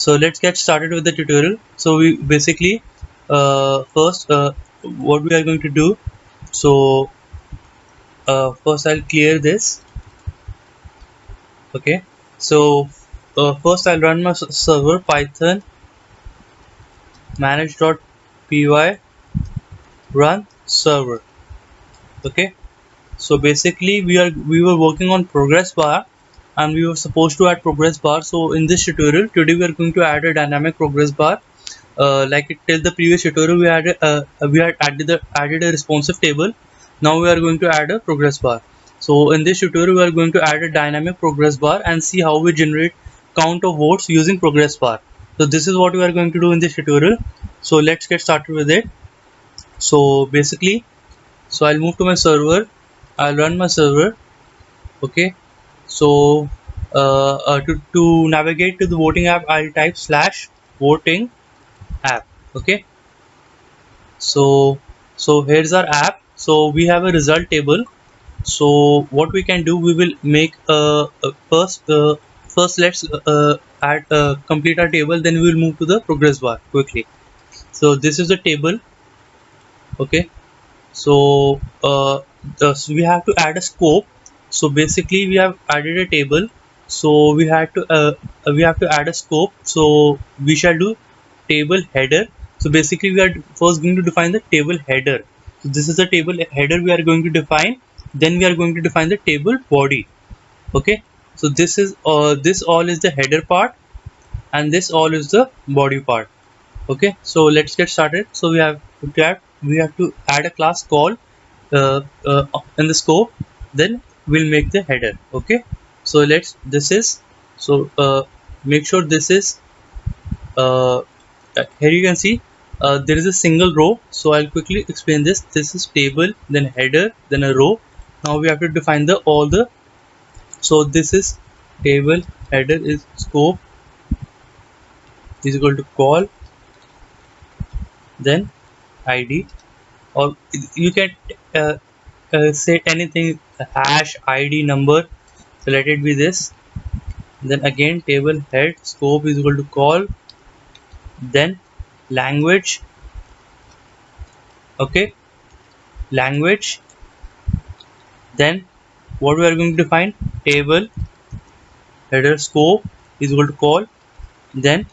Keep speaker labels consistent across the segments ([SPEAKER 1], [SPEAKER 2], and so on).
[SPEAKER 1] So let's get started with the tutorial. So we basically first what we are going to do. So first I'll clear this. Okay. So first I'll run my server python manage.py run server. Okay. So basically we were working on progress bar and we were supposed to add progress bar. So in this tutorial today we are going to add a dynamic progress bar. Like it till the previous tutorial we had added a responsive table. Now we are going to add a progress bar. So in this tutorial we are going to add a dynamic progress bar and see how we generate count of votes using progress bar. So this is what we are going to do in this tutorial. So let's get started with it. So basically, so I'll move to my server. I'll run my server. Okay. So to navigate to the voting app, I'll type /voting app. Okay. So here's our app. So we have a result table. So what we can do, we will make first let's add complete our table, then we will move to the progress bar quickly. So this is the table. Okay. So we have to add a scope. So basically we have added a table, so we have to add a scope. So we shall do table header. So basically we are first going to define the table header. So this is the table header we are going to define, then we are going to define the table body. Okay. So this all is the header part and this all is the body part. Okay, so let's get started. So we have to add a class called in the scope, then we'll make the header. Okay, so make sure this is here you can see there is a single row. So I'll quickly explain this is table, then header, then a row. Now we have to define the all the. So this is table header is scope is equal to call, then id, or you can say anything, hash id number. So let it be this. Then again table head scope is equal to call, then language. Okay, language. Then what we are going to define, table header scope is equal to call, then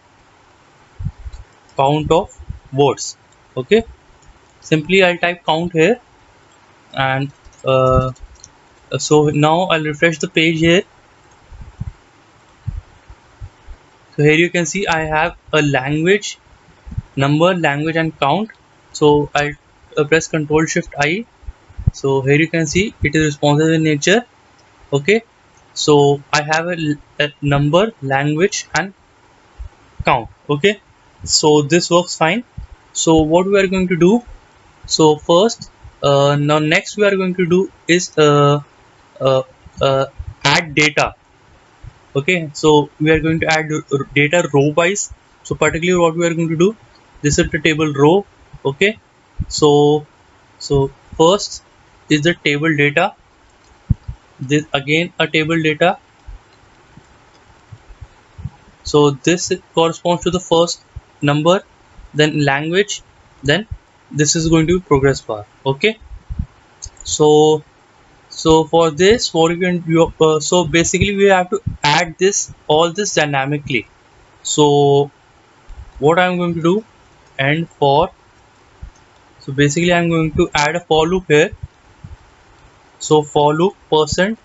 [SPEAKER 1] count of words. Okay, simply I'll type count here, and so now I'll refresh the page here. So here you can see I have a language, number, language and count. So I'll press Ctrl Shift I. So here you can see it is responsive in nature. Okay, so I have a number, language and count. Okay, so this works fine. So what we are going to do, so first now next we are going to do is uh, add data. Okay, so we are going to add data row wise. So particularly what we are going to do, this is the table row. Okay, so first is the table data, this again a table data. So this corresponds to the first number, then language, then this is going to be progress bar. Okay, so for this what you can do, so basically we have to add this all this dynamically. So what I'm going to do, and for, so basically I'm going to add a for loop here. So for loop percent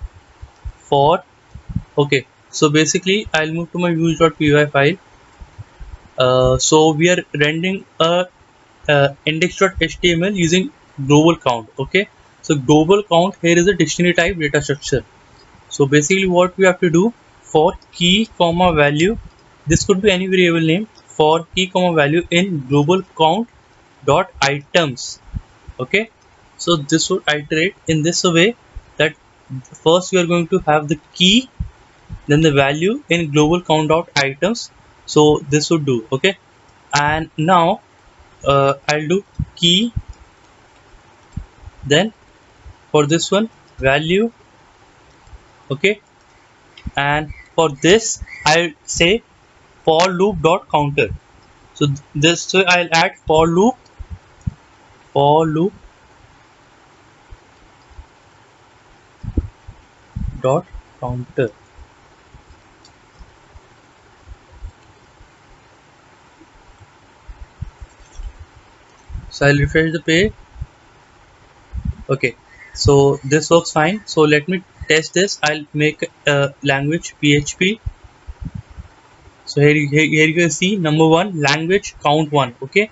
[SPEAKER 1] for. Okay, so basically I'll move to my use.py file. So we are rendering a index.html using global count. Okay, so global count here is a dictionary type data structure. So basically what we have to do, for key comma value, this could be any variable name, for key comma value in global count dot items. Okay, so this would iterate in this way that first we are going to have the key, then the value in global count dot items. So this would do. Okay, and now I'll do key, then for this one value. Okay, and for this I'll say for loop dot counter. So this way I'll add for loop dot counter. So I'll refresh the page. Okay, so this works fine. So let me test this. I'll make a language PHP. So here you can see number one language count one. Okay,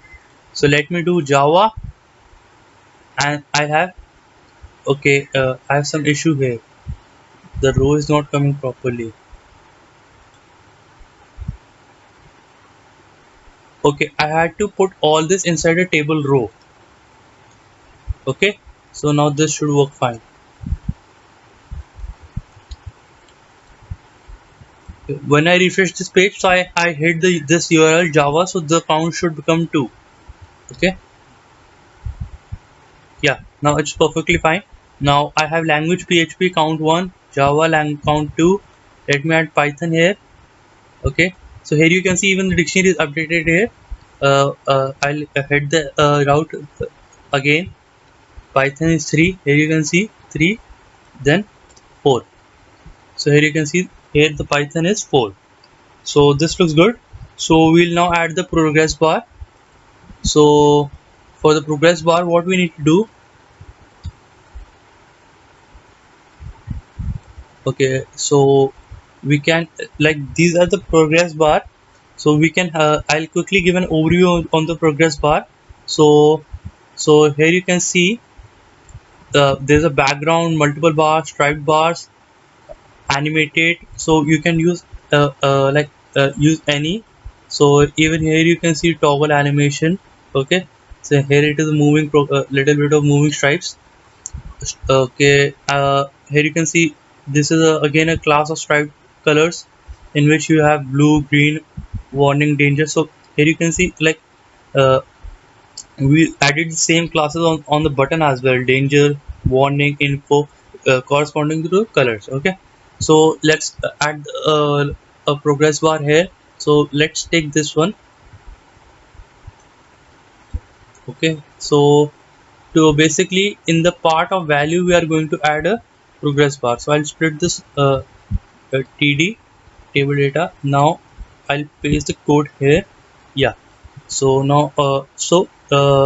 [SPEAKER 1] so let me do Java, and I have okay. I have some issue here. The row is not coming properly. Okay, I had to put all this inside a table row. Okay, so now this should work fine. When I refresh this page, so I hit this URL Java, so the count should become 2. Okay, yeah, now it's perfectly fine. Now I have language PHP count 1, Java count 2. Let me add Python here. Okay, so here you can see even the dictionary is updated here. I'll hit the route again. Python is 3. Here you can see 3, then 4. So here you can see here the Python is 4. So this looks good. So we'll now add the progress bar. So for the progress bar, what we need to do, okay, so we can, like, these are the progress bar. So we can I'll quickly give an overview on the progress bar. So here you can see there's a background, multiple bars, striped bars, animated. So you can use use any. So even here you can see toggle animation. Okay, so here it is moving little bit of moving stripes. Okay, here you can see this is again a class of striped colors in which you have blue, green, warning, danger. So here you can see like uh, we added the same classes on the button as well, danger, warning, info, corresponding to the colors. Okay, so let's add a progress bar here. So let's take this one. Okay, so to basically in the part of value we are going to add a progress bar. So I'll split this td table data. Now I'll paste the code here. Yeah, so now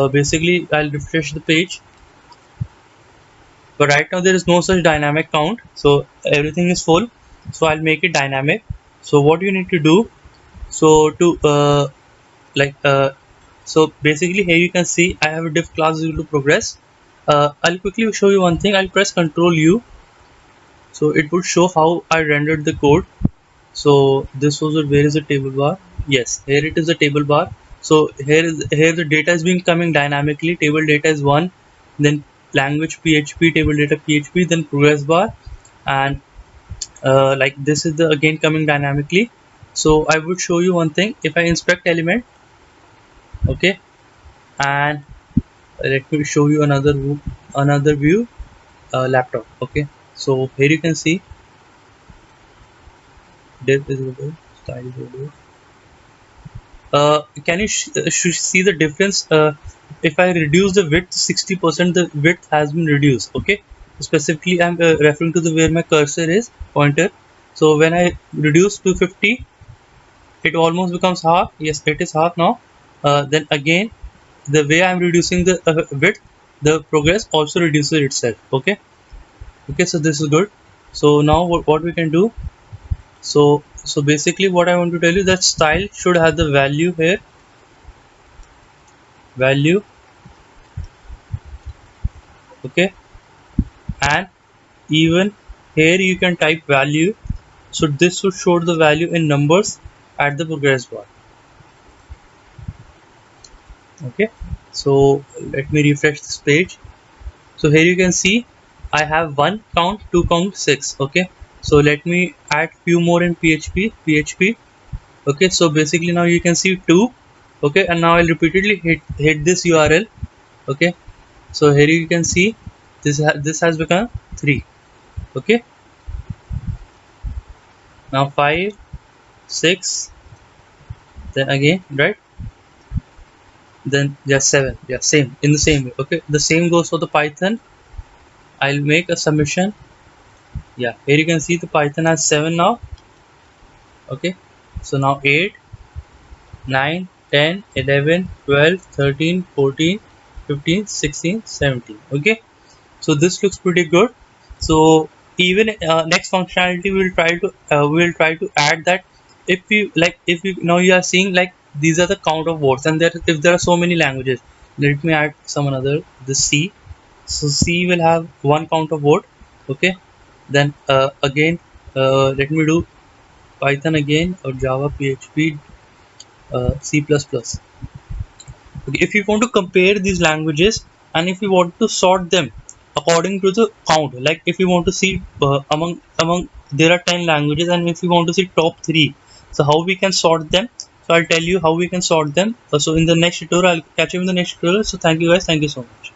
[SPEAKER 1] basically I'll refresh the page, but right now there is no such dynamic count, so everything is full. So I'll make it dynamic. So what you need to do, so to like so basically here you can see I have a div class equal to progress. I'll quickly show you one thing. I'll press Ctrl U, so it would show how I rendered the code. So this was where is the table bar? Yes, here it is the table bar. So here the data is being coming dynamically. Table data is 1, then language PHP, table data PHP, then progress bar, and like this is the again coming dynamically. So I would show you one thing. If I inspect element, okay, and let me show you another view, laptop. Okay, so here you can see div is equal to style is equal to can you see the difference? If I reduce the width 60%, the width has been reduced. Okay, specifically I'm referring to the where my cursor is pointer. So when I reduce to 50, it almost becomes half. Yes, it is half now. Then again, the way I'm reducing the width, the progress also reduces itself. Okay, so this is good. So now what we can do, so basically what I want to tell you, that style should have the value here, value. Okay, and even here you can type value. So this should show the value in numbers at the progress bar. Okay, so let me refresh this page. So here you can see I have 1 count, 2 count, 6. Okay, so let me add few more in PHP. Okay, so basically now you can see 2. Okay, and now I'll repeatedly hit this URL. Okay, so here you can see this has become 3. Okay, now 5, 6, then again, right? Then just 7. Yeah, same, in the same way. Okay, the same goes for the Python. I'll make a submission. Yeah, here you can see the Python has 7 now. Okay, so now 8, 9, 10, 11, 12, 13, 14, 15, 16, 17. Okay, so this looks pretty good. So even next functionality we'll try to add that. If you now you are seeing like these are the count of words, and there if there are so many languages, let me add some another, the C. So C will have one count of word. Okay, then again let me do Python again, or Java, PHP, C++. Okay, if you want to compare these languages, and if you want to sort them according to the count, like if you want to see among there are 10 languages, and if you want to see top 3, so how we can sort them. So I'll tell you how we can sort them. So in the next tutorial, I'll catch you in the next tutorial. So thank you guys, thank you so much.